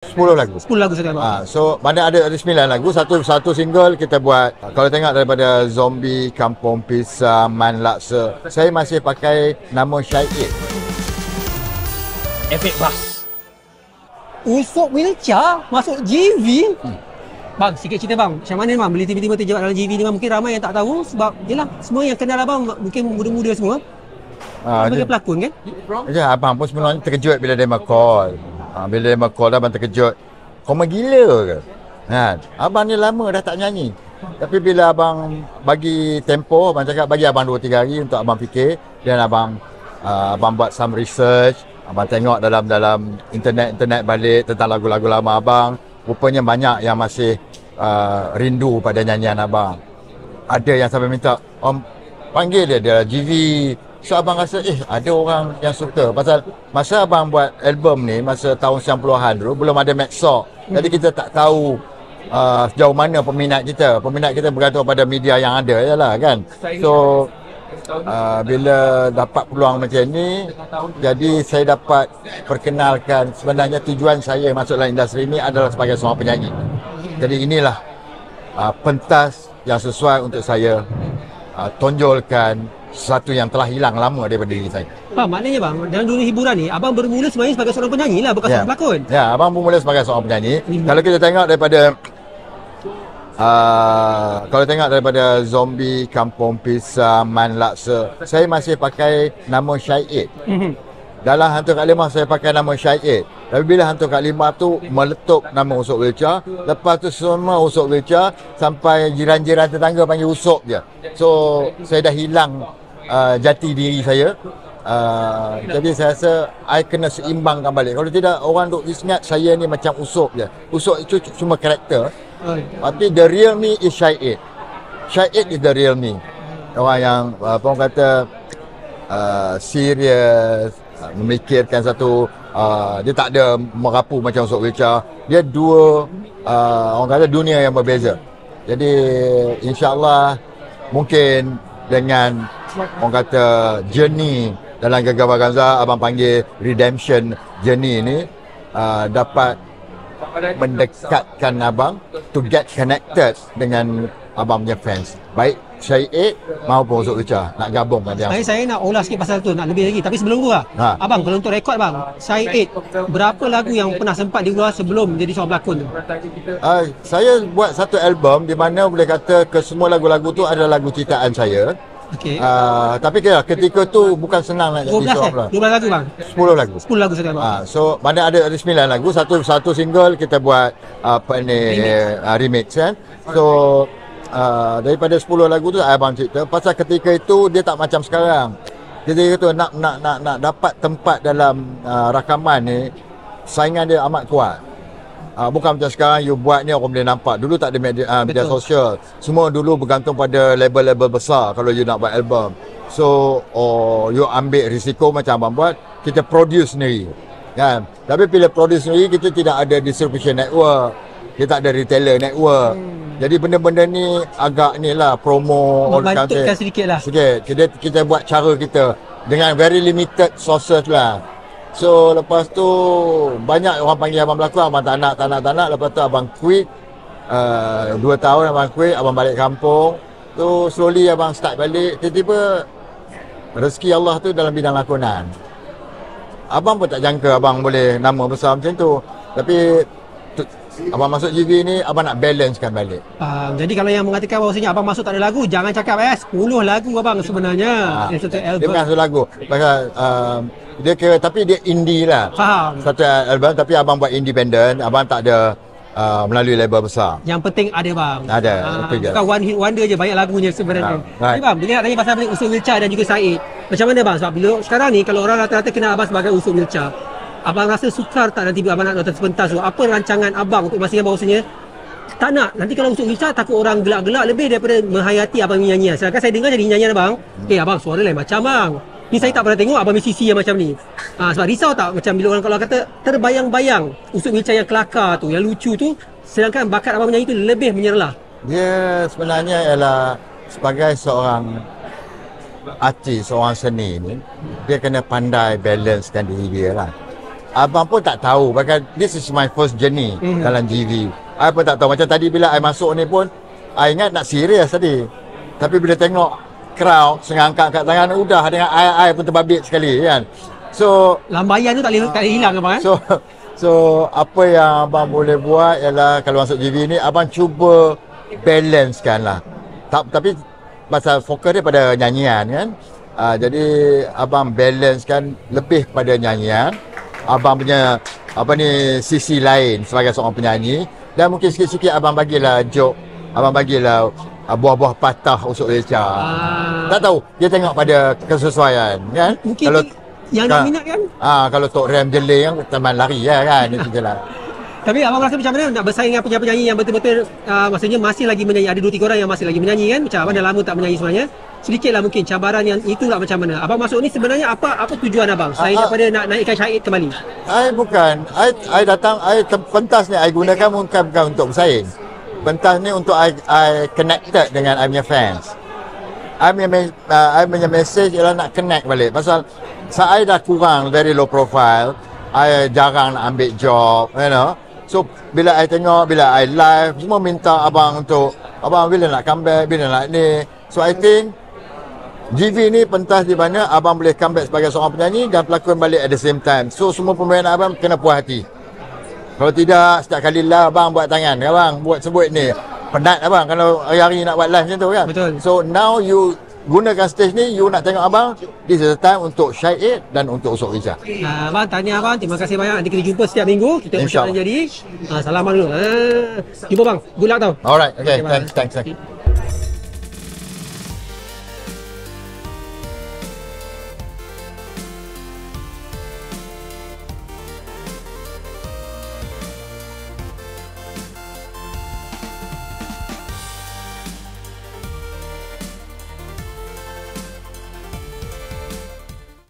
10 lagu. 10 lagu saja bang. So mana ada 9 lagu, satu single kita buat. Kalau tengok daripada Zombie, Kampung Pisang, Man Laksa, saya masih pakai nama Syahid. Efek bas. Usop wheelchair masuk GV. Bang, sikit cerita bang. Macam mana bang boleh tiba-tiba terjebak dalam GV ni bang? Mungkin ramai yang tak tahu sebab yelah semua yang kenal abang mungkin muda-muda semua. Sebagai pelakon kan? Ya, abang pun sebenarnya terkejut bila dia call. Bila dia call abang terkejut. Koma gila ke? Abang ni lama dah tak nyanyi. Tapi bila abang bagi tempo, abang cakap bagi abang 2-3 hari untuk abang fikir. Dan abang buat some research. Abang tengok dalam internet balik tentang lagu-lagu lama abang. Rupanya banyak yang masih rindu pada nyanyian abang. Ada yang sampai minta, Om panggil dia GV. So abang rasa ada orang yang suka. Pasal masa abang buat album ni masa tahun 90-an dulu belum ada Maxor. Jadi kita tak tahu sejauh mana peminat kita. Peminat kita bergantung pada media yang ada jelah kan. So bila dapat peluang macam ni, jadi saya dapat perkenalkan sebenarnya tujuan saya masuk dalam industri ni adalah sebagai seorang penyanyi. Jadi inilah pentas yang sesuai untuk saya tonjolkan sesuatu yang telah hilang lama daripada diri saya. Maknanya bang, dalam dunia hiburan ni, abang bermula sebenarnya sebagai seorang penyanyi lah, bukan seorang pelakon. Ya, abang bermula sebagai seorang penyanyi. Kalau kita tengok daripada Zombie, Kampung Pisang, Man Laksa, saya masih pakai nama Syahid. Dalam Hantu Kak Limah saya pakai nama Syahid. Tapi bila Hantu Kak Limah tu meletup nama Usop Wheelchair, lepas tu semua Usop Wheelchair sampai jiran-jiran tetangga panggil Usop je. So saya dah hilang jati diri saya. Jadi saya rasa I kena seimbangkan balik. Kalau tidak orang duk ingat saya ni macam Usop je. Usop itu cuma karakter. Tapi the real me is Syahid. Syahid is the real me. Orang yang orang kata serius, memikirkan satu, dia tak ada merapu macam Usop Wheelchair. Dia dua orang kata dunia yang berbeza. Jadi insya-Allah mungkin dengan orang kata journey dalam Gegar Vaganza, abang panggil redemption journey ni, dapat mendekatkan abang to get connected dengan abang punya fans. Baik Syahid maupun Usop Wheelchair nak gabungkan dia. Saya nak ulas sikit pasal tu, nak lebih lagi. Tapi sebelum tu abang kalau untuk rekod bang, Syahid berapa lagu yang pernah sempat diulas sebelum jadi seorang pelakon tu? Saya buat satu album di mana boleh kata kesemua lagu-lagu tu adalah lagu ciptaan saya. Okey. Tapi ketika tu bukan senang nak jadi seorang pelakon. 12 lagu bang? 10 lagu. 10 lagu saja bang. So mana ada 9 lagu, satu single kita buat remix kan. So daripada 10 lagu tu abang cerita pasal ketika itu dia tak macam sekarang. Ketika itu nak dapat tempat dalam rakaman ni, saingan dia amat kuat. Bukan macam sekarang you buat ni orang boleh nampak. Dulu tak ada media sosial. Semua dulu bergantung pada label-label besar kalau you nak buat album. So you ambil risiko macam abang buat, kita produce sendiri kan. Tapi bila produce sendiri kita tidak ada distribution network, kita tak ada retailer network. Jadi benda-benda ni agak ni lah promo, membantukan sedikit lah. Kita buat cara kita dengan very limited sources lah. So lepas tu banyak orang panggil abang berlakon, abang tak nak. Lepas tu abang quit. 2 tahun abang quit, abang balik kampung. Tu slowly abang start balik. Tiba-tiba rezeki Allah tu dalam bidang lakonan. Abang pun tak jangka abang boleh nama besar macam tu. Tapi abang masuk GV ni, abang nak balancekan balik. Jadi kalau yang mengatakan bahawasanya abang masuk tak ada lagu, jangan cakap 10 lagu abang sebenarnya. Dia bukan satu lagu. Pasal dia kira, tapi dia indie lah. Faham. Satu album tapi abang buat independent, abang tak ada melalui label besar. Yang penting ada bang. Ada. Bukan one hit wonder je, banyak lagunya sebenarnya. Right. Jadi bang, bila nak tanya pasal Usop Wheelchair dan juga Syahid, macam mana bang? Sebab bila sekarang ni kalau orang rata-rata kenal abang sebagai Usop Wheelchair, abang rasa sukar tak nanti abang nak nonton sepentas tu? Apa rancangan abang untuk memastikan bahawasanya tak nak nanti kalau Usop Wheelchair takut orang gelak-gelak lebih daripada menghayati abang nyanyian. Sedangkan saya dengar jadi nyanyian abang, abang suara lain macam bang. Ni saya tak pernah tengok abang musisi yang macam ni. Sebab risau tak macam bila orang kalau kata terbayang-bayang Usop Wheelchair yang kelakar tu, yang lucu tu, sedangkan bakat abang menyanyi tu lebih menyerlah. Dia sebenarnya ialah sebagai seorang artis, seorang seni ni, dia kena pandai balancekan diri dia lah. abang pun tak tahu. Bahkan this is my first journey dalam GV. I pun tak tahu. Macam tadi bila I masuk ni pun, I ingat nak serius tadi. Tapi bila tengok crowd, sengang angkat tangan, udah dengan I pun terbabit sekali kan. So, Lambaian tu tak boleh hilang abang kan? So apa yang abang boleh buat ialah kalau masuk GV ni, abang cuba balancekan lah. Tapi pasal fokus dia pada nyanyian kan. Jadi abang balancekan lebih pada nyanyian. Abang punya sisi lain sebagai seorang penyanyi, dan mungkin sikit-sikit abang bagilah joke, abang bagilah buah-buah patah usuk leca. Tak tahu, dia tengok pada kesesuaian kan. Mungkin kalau yang nak minat kan. Kalau Tok Ram jeling kan, teman lari lah kan. Itu je lah. Tapi abang rasa macam mana nak bersaing dengan penyanyi-penyanyi yang betul-betul maksudnya masih lagi menyanyi. Ada 2-3 orang yang masih lagi menyanyi kan. Macam abang dah lama tak menyanyi sebenarnya. Sedikitlah mungkin cabaran yang itulah macam mana. Abang masuk ni sebenarnya apa tujuan abang? Selain daripada nak naikkan syahid kembali. I datang, pentas ni I gunakan bukan untuk bersaing. Pentas ni untuk I connected dengan I punya fans. I punya message ialah nak connect balik. Pasal saya dah kurang very low profile. I jarang nak ambil job, you know. So bila I tengok, bila I live, semua minta abang untuk, abang bila nak comeback, bila nak ni. So I think GV ni pentas di mana abang boleh comeback sebagai seorang penyanyi dan pelakon balik at the same time. So semua pemain abang kena puas hati. Kalau tidak, setiap kali lah abang buat tangan, abang buat sebut ni. Penat abang kalau hari-hari nak buat live macam tu kan. Betul. So now you gunakan stage ni, you nak tengok abang, this is the time untuk syahid dan untuk usuk Rijah. Abang, tanya abang, terima kasih banyak. Nanti kita jumpa setiap minggu. Kita InsyaAllah. jadi. Salam abang dulu. Jumpa bang. Good luck tau. Alright, okay, Okay, bye. thanks.